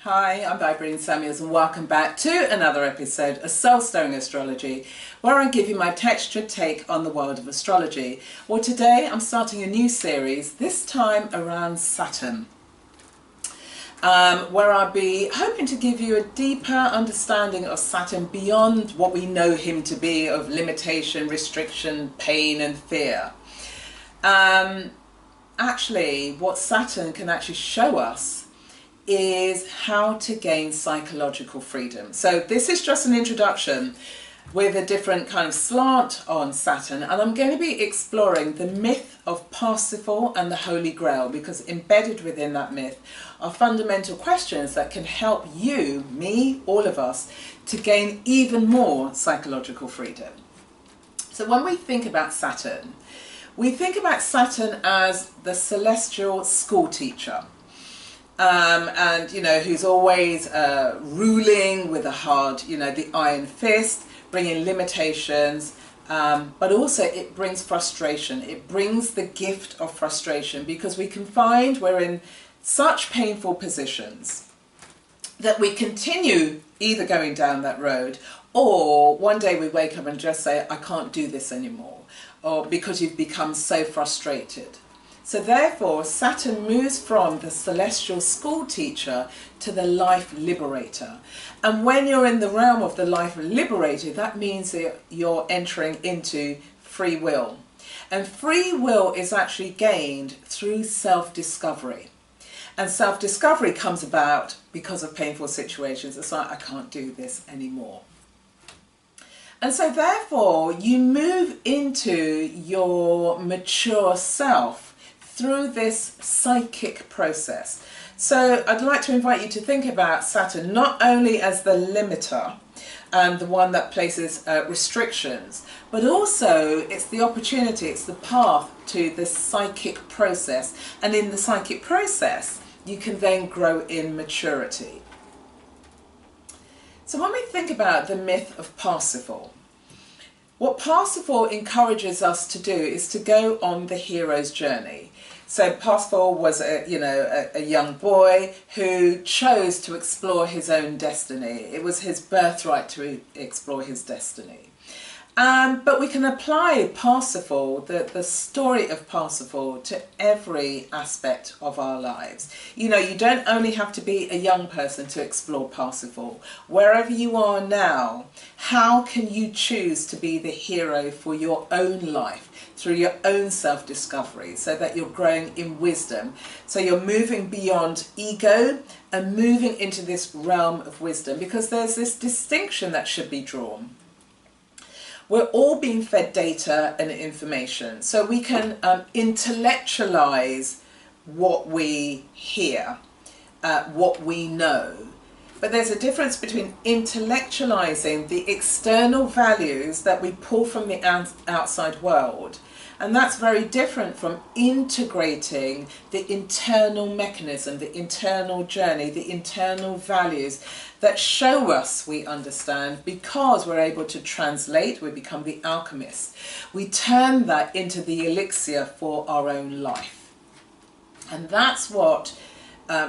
Hi, I'm Bybreen Samuels and welcome back to another episode of Soul Stirring Astrology, where I give you my textured take on the world of astrology. Well, today I'm starting a new series, this time around Saturn, where I'll be hoping to give you a deeper understanding of Saturn beyond what we know him to be of limitation, restriction, pain and fear. Actually, what Saturn can actually show us is how to gain psychological freedom. So this is just an introduction with a different kind of slant on Saturn, and I'm going to be exploring the myth of Parsifal and the Holy Grail, because embedded within that myth are fundamental questions that can help you, me, all of us, to gain even more psychological freedom. So when we think about Saturn, we think about Saturn as the celestial school teacher. And who's always ruling with a hard, the iron fist, bringing limitations, but also it brings frustration. It brings the gift of frustration, because we can find we're in such painful positions that we continue either going down that road, or one day we wake up and just say, I can't do this anymore, or because you've become so frustrated. So therefore, Saturn moves from the celestial school teacher to the life liberator. And when you're in the realm of the life liberator, that means that you're entering into free will. And free will is actually gained through self-discovery. And self-discovery comes about because of painful situations. It's like, I can't do this anymore. And so therefore, you move into your mature self through this psychic process. So I'd like to invite you to think about Saturn not only as the limiter and the one that places restrictions, but also it's the opportunity, it's the path to this psychic process. And in the psychic process, you can then grow in maturity. So when we think about the myth of Parsifal, what Parsifal encourages us to do is to go on the hero's journey. So Parsifal was a young boy who chose to explore his own destiny. It was his birthright to explore his destiny. But we can apply Parsifal, the story of Parsifal, to every aspect of our lives. You don't only have to be a young person to explore Parsifal. Wherever you are now, how can you choose to be the hero for your own life through your own self-discovery, so that you're growing in wisdom? So you're moving beyond ego and moving into this realm of wisdom, because there's this distinction that should be drawn. We're all being fed data and information, so we can intellectualize what we hear, what we know. But there's a difference between intellectualizing the external values that we pull from the outside world, and that's very different from integrating the internal mechanism, the internal journey, the internal values that show us we understand, because we're able to translate. We become the alchemist. We turn that into the elixir for our own life. And that's what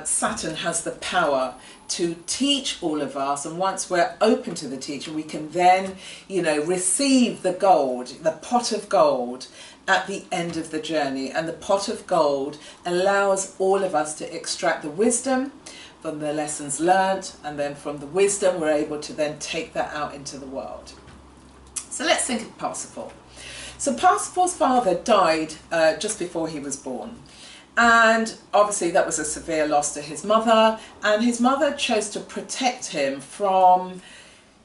Saturn has the power to teach all of us. And once we're open to the teaching, we can then, receive the gold, the pot of gold at the end of the journey. And the pot of gold allows all of us to extract the wisdom from the lessons learned, and then from the wisdom we're able to then take that out into the world. So let's think of Parsifal. So Parsifal's father died just before he was born. And obviously that was a severe loss to his mother, and his mother chose to protect him from,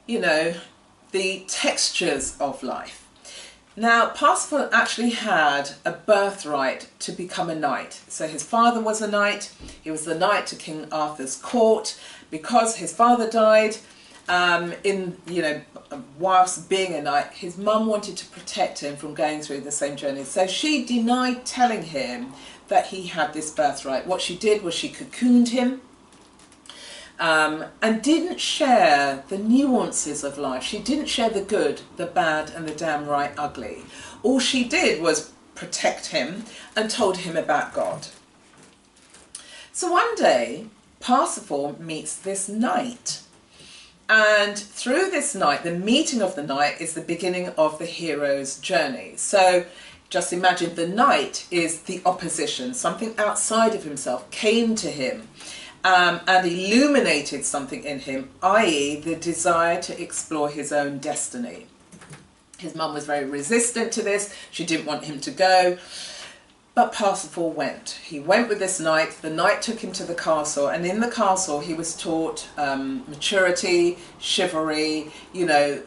the textures of life. Now, Parsifal actually had a birthright to become a knight. So his father was a knight. He was the knight to King Arthur's court. Because his father died, whilst being a knight, his mum wanted to protect him from going through the same journey. So she denied telling him that he had this birthright. What she did was she cocooned him, and didn't share the nuances of life. She didn't share the good, the bad, and the damn right ugly. All she did was protect him and told him about God. So one day, Parsifal meets this knight. And through this knight, the meeting of the knight is the beginning of the hero's journey. So just imagine the knight is the opposition. Something outside of himself came to him and illuminated something in him, i.e. the desire to explore his own destiny. His mum was very resistant to this. She didn't want him to go. But Parsifal went. He went with this knight. The knight took him to the castle, and in the castle he was taught maturity, chivalry, you know,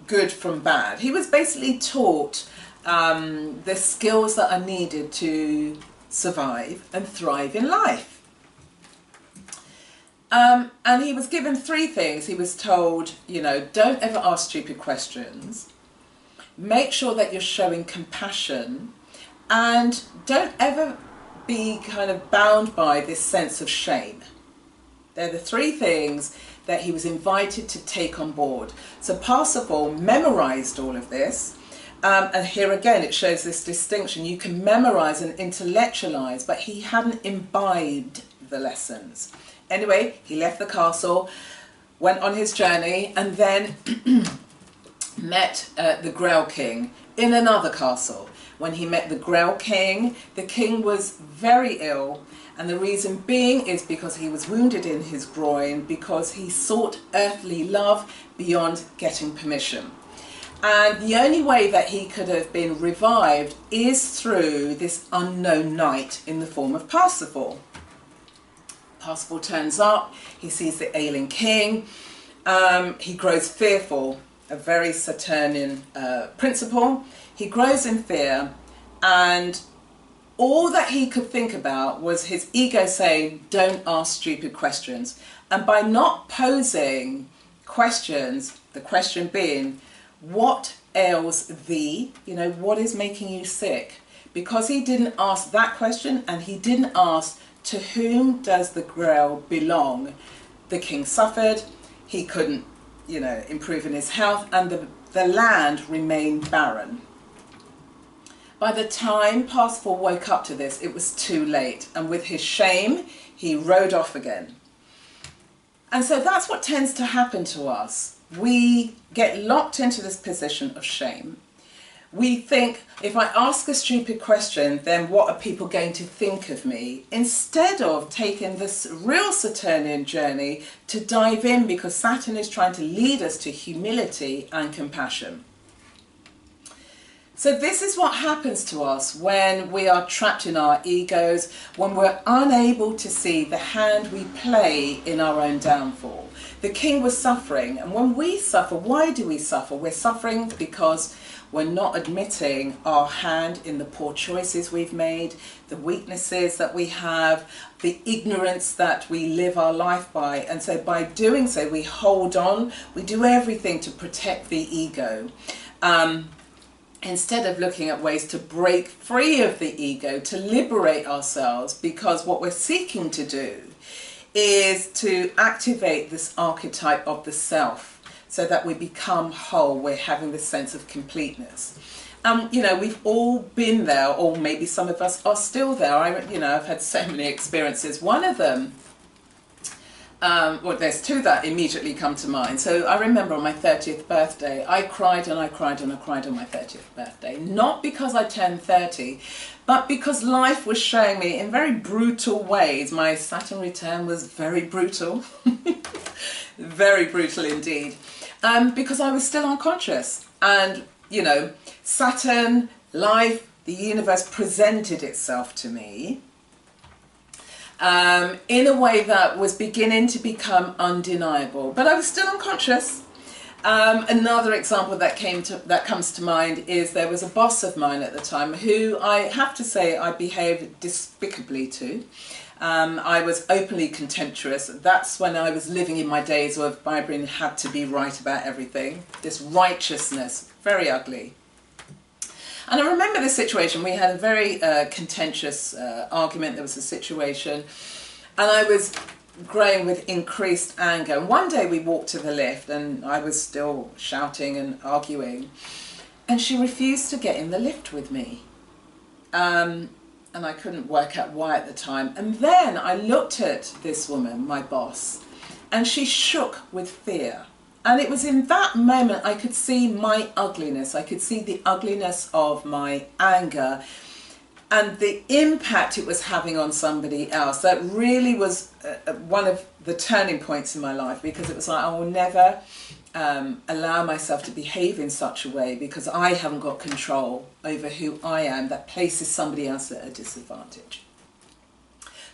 good from bad. He was basically taught the skills that are needed to survive and thrive in life. And he was given 3 things. He was told, you know, don't ever ask stupid questions. Make sure that you're showing compassion. And don't ever be kind of bound by this sense of shame. They're the 3 things that he was invited to take on board. So Parsifal memorized all of this. And here again, it shows this distinction. You can memorize and intellectualize, but he hadn't imbibed the lessons. Anyway, he left the castle, went on his journey, and then met the Grail King in another castle. When he met the Grail King, the king was very ill, and the reason being is because he was wounded in his groin because he sought earthly love beyond getting permission. And the only way that he could have been revived is through this unknown knight in the form of Parsifal. Parsifal turns up, he sees the ailing king, he grows fearful, a very Saturnian principle. He grows in fear, and all that he could think about was his ego saying, don't ask stupid questions. And by not posing questions, the question being, what ails thee? You know, what is making you sick? Because he didn't ask that question, and he didn't ask, to whom does the Grail belong? The king suffered, he couldn't, you know, improve in his health, and the land remained barren. By the time Parsifal woke up to this, it was too late, and with his shame, he rode off again. And so that's what tends to happen to us. We get locked into this position of shame. We think, if I ask a stupid question, then what are people going to think of me? Instead of taking this real Saturnian journey to dive in, because Saturn is trying to lead us to humility and compassion. So this is what happens to us when we are trapped in our egos, when we're unable to see the hand we play in our own downfall. The king was suffering, and when we suffer, why do we suffer? We're suffering because we're not admitting our hand in the poor choices we've made, the weaknesses that we have, the ignorance that we live our life by. And so by doing so, we hold on, we do everything to protect the ego. Instead of looking at ways to break free of the ego, to liberate ourselves, because what we're seeking to do is to activate this archetype of the self so that we become whole, we're having this sense of completeness. You know, we've all been there, or maybe some of us are still there. I've had so many experiences. One of them, well, there's 2 that immediately come to mind. So I remember on my 30th birthday, I cried and I cried and I cried on my 30th birthday. Not because I turned 30, but because life was showing me in very brutal ways. My Saturn return was very brutal, very brutal indeed, because I was still unconscious. And, you know, Saturn, life, the universe presented itself to me in a way that was beginning to become undeniable, but I was still unconscious. Another example that comes to mind is there was a boss of mine at the time who I have to say I behaved despicably to. I was openly contemptuous. That's when I was living in my days of Bybreen had to be right about everything. This righteousness, very ugly. And I remember this situation. We had a very contentious argument. There was a situation, and I was growing with increased anger. And one day we walked to the lift, and I was still shouting and arguing, and she refused to get in the lift with me. and I couldn't work out why at the time. And then I looked at this woman, my boss, and she shook with fear. And it was in that moment I could see my ugliness. I could see the ugliness of my anger and the impact it was having on somebody else. That really was one of the turning points in my life, because it was like, I will never allow myself to behave in such a way because I haven't got control over who I am. That places somebody else at a disadvantage.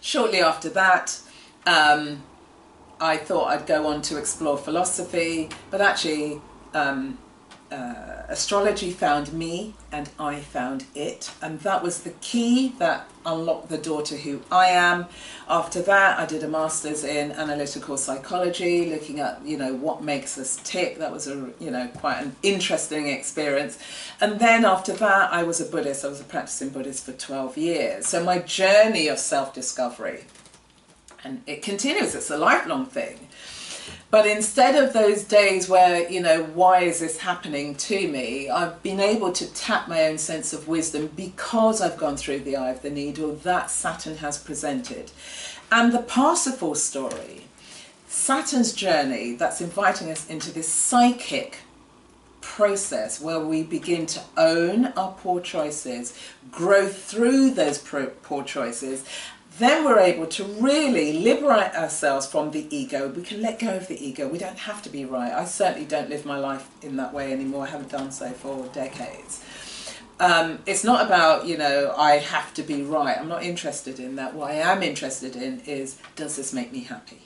Shortly after that, I thought I'd go on to explore philosophy, but actually astrology found me and I found it, and that was the key that unlocked the door to who I am. After that, I did a master's in analytical psychology, looking at, you know, what makes us tick. That was a, you know, quite an interesting experience. And then after that, I was a Buddhist. I was a practicing Buddhist for 12 years. So my journey of self-discovery, and it continues, it's a lifelong thing. But instead of those days where, you know, why is this happening to me, I've been able to tap my own sense of wisdom because I've gone through the eye of the needle that Saturn has presented. And the Parsifal story, Saturn's journey, that's inviting us into this psychic process where we begin to own our poor choices, grow through those poor choices. Then we're able to really liberate ourselves from the ego. We can let go of the ego. We don't have to be right. I certainly don't live my life in that way anymore. I haven't done so for decades. It's not about, you know, I have to be right. I'm not interested in that. What I am interested in is, does this make me happy?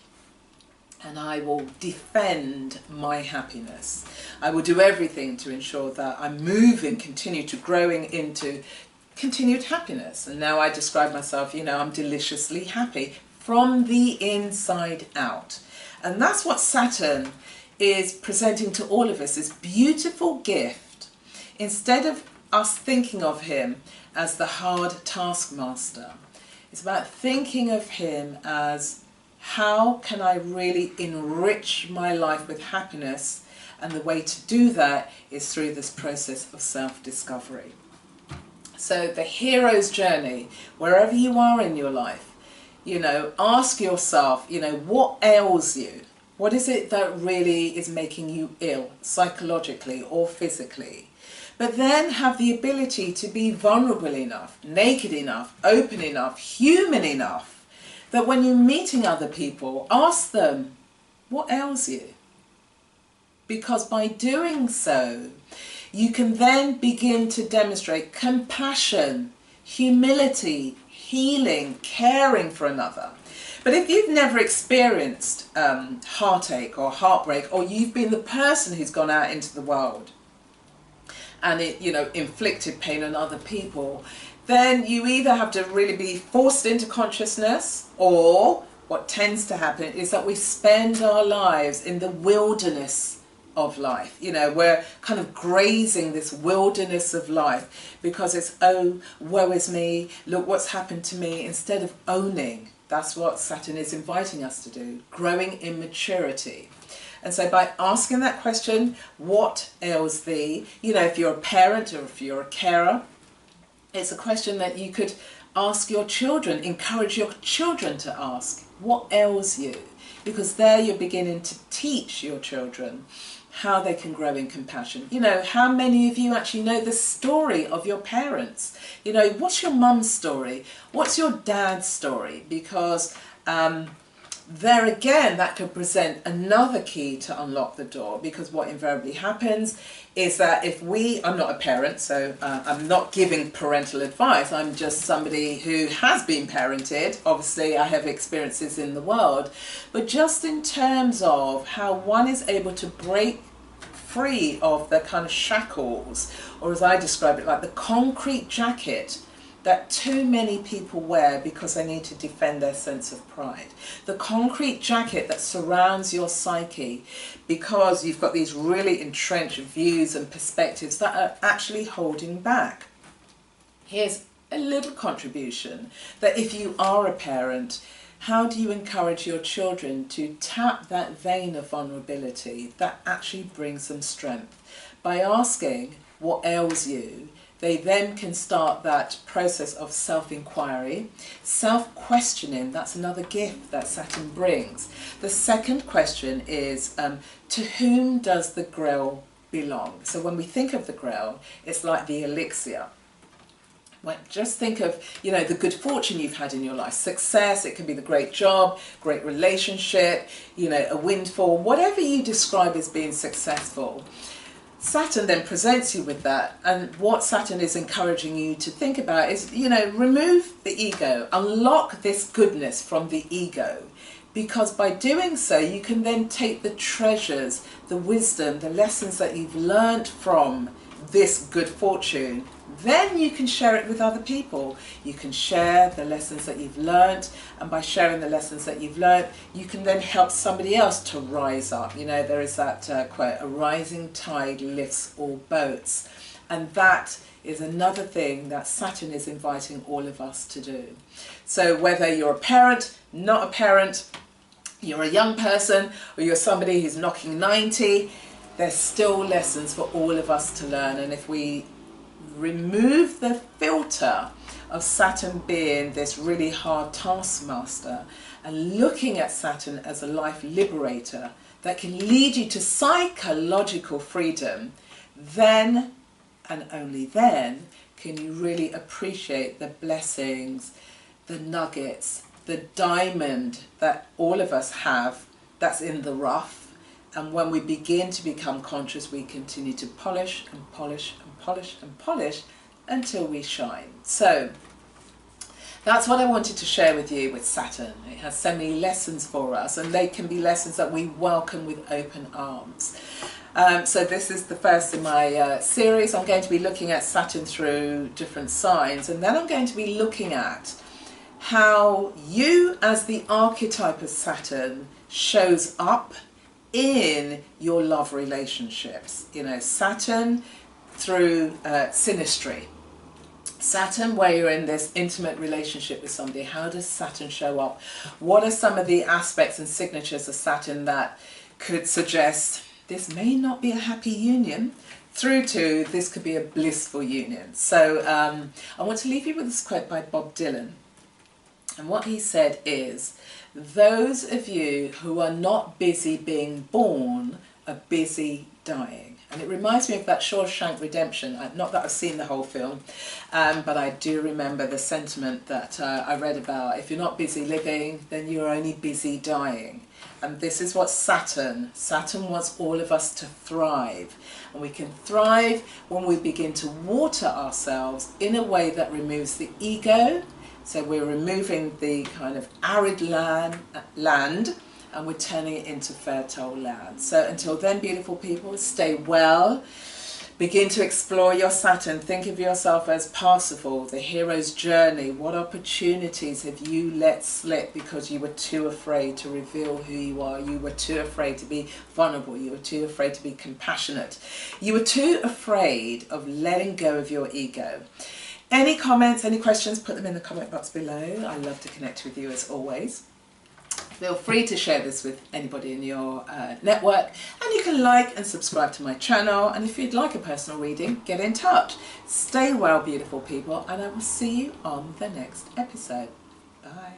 And I will defend my happiness. I will do everything to ensure that I'm moving, continue to growing into continued happiness. And now I describe myself, you know, I'm deliciously happy from the inside out. And that's what Saturn is presenting to all of us, this beautiful gift. Instead of us thinking of him as the hard taskmaster, it's about thinking of him as, how can I really enrich my life with happiness? And the way to do that is through this process of self-discovery. So the hero's journey, wherever you are in your life, you know, ask yourself, you know, what ails you? What is it that really is making you ill, psychologically or physically? But then have the ability to be vulnerable enough, naked enough, open enough, human enough, that when you're meeting other people, ask them, what ails you? Because by doing so, you can then begin to demonstrate compassion, humility, healing, caring for another. But if you've never experienced heartache or heartbreak, or you've been the person who's gone out into the world and it, you know, inflicted pain on other people, then you either have to really be forced into consciousness, or what tends to happen is that we spend our lives in the wilderness of life. You know, we're kind of grazing this wilderness of life because it's, oh, woe is me, look what's happened to me, instead of owning. That's what Saturn is inviting us to do, growing in maturity. And so by asking that question, what ails thee, you know, if you're a parent or if you're a carer, it's a question that you could ask your children, encourage your children to ask, what ails you? Because there you're beginning to teach your children how they can grow in compassion. You know, how many of you actually know the story of your parents? You know, what's your mum's story? What's your dad's story? Because there again, that could present another key to unlock the door, because what invariably happens is that if we, I'm not a parent, so I'm not giving parental advice, I'm just somebody who has been parented. Obviously I have experiences in the world, but just in terms of how one is able to break free of the kind of shackles, or as I describe it, like the concrete jacket that too many people wear because they need to defend their sense of pride. The concrete jacket that surrounds your psyche because you've got these really entrenched views and perspectives that are actually holding back. Here's a little contribution that if you are a parent, how do you encourage your children to tap that vein of vulnerability that actually brings them strength? By asking what ails you, they then can start that process of self-inquiry, self-questioning. That's another gift that Saturn brings. The second question is, to whom does the Grail belong? So when we think of the Grail, it's like the elixir. Well, just think of, you know, the good fortune you've had in your life, success. It can be the great job, great relationship, you know, a windfall, whatever you describe as being successful. Saturn then presents you with that, and what Saturn is encouraging you to think about is, you know, remove the ego, unlock this goodness from the ego, because by doing so you can then take the treasures, the wisdom, the lessons that you've learned from this good fortune. Then you can share it with other people. You can share the lessons that you've learned, and by sharing the lessons that you've learned, you can then help somebody else to rise up. You know, there is that quote, a rising tide lifts all boats. And that is another thing that Saturn is inviting all of us to do. So whether you're a parent, not a parent, you're a young person, or you're somebody who's knocking 90, there's still lessons for all of us to learn. And if we remove the filter of Saturn being this really hard taskmaster and looking at Saturn as a life liberator that can lead you to psychological freedom, then and only then can you really appreciate the blessings, the nuggets, the diamond that all of us have that's in the rough. And when we begin to become conscious, we continue to polish and polish and polish and polish until we shine. So that's what I wanted to share with you with Saturn. It has so many lessons for us, and they can be lessons that we welcome with open arms. So this is the first in my series. I'm going to be looking at Saturn through different signs, and then I'm going to be looking at how you as the archetype of Saturn shows up in your love relationships. You know, Saturn through synastry. Saturn, where you're in this intimate relationship with somebody, how does Saturn show up? What are some of the aspects and signatures of Saturn that could suggest this may not be a happy union, through to this could be a blissful union? So I want to leave you with this quote by Bob Dylan. And what he said is, those of you who are not busy being born are busy dying. And it reminds me of that Shawshank Redemption. Not that I've seen the whole film, but I do remember the sentiment that I read about. If you're not busy living, then you're only busy dying. And this is what Saturn wants all of us to thrive. And we can thrive when we begin to water ourselves in a way that removes the ego. So we're removing the kind of arid land and we're turning it into fertile land. So until then, beautiful people, stay well. Begin to explore your Saturn. Think of yourself as Parsifal, the hero's journey. What opportunities have you let slip because you were too afraid to reveal who you are? You were too afraid to be vulnerable. You were too afraid to be compassionate. You were too afraid of letting go of your ego. Any comments, any questions, put them in the comment box below. I love to connect with you as always. Feel free to share this with anybody in your network, and you can like and subscribe to my channel. And if you'd like a personal reading, get in touch. Stay well, beautiful people, and I will see you on the next episode. Bye.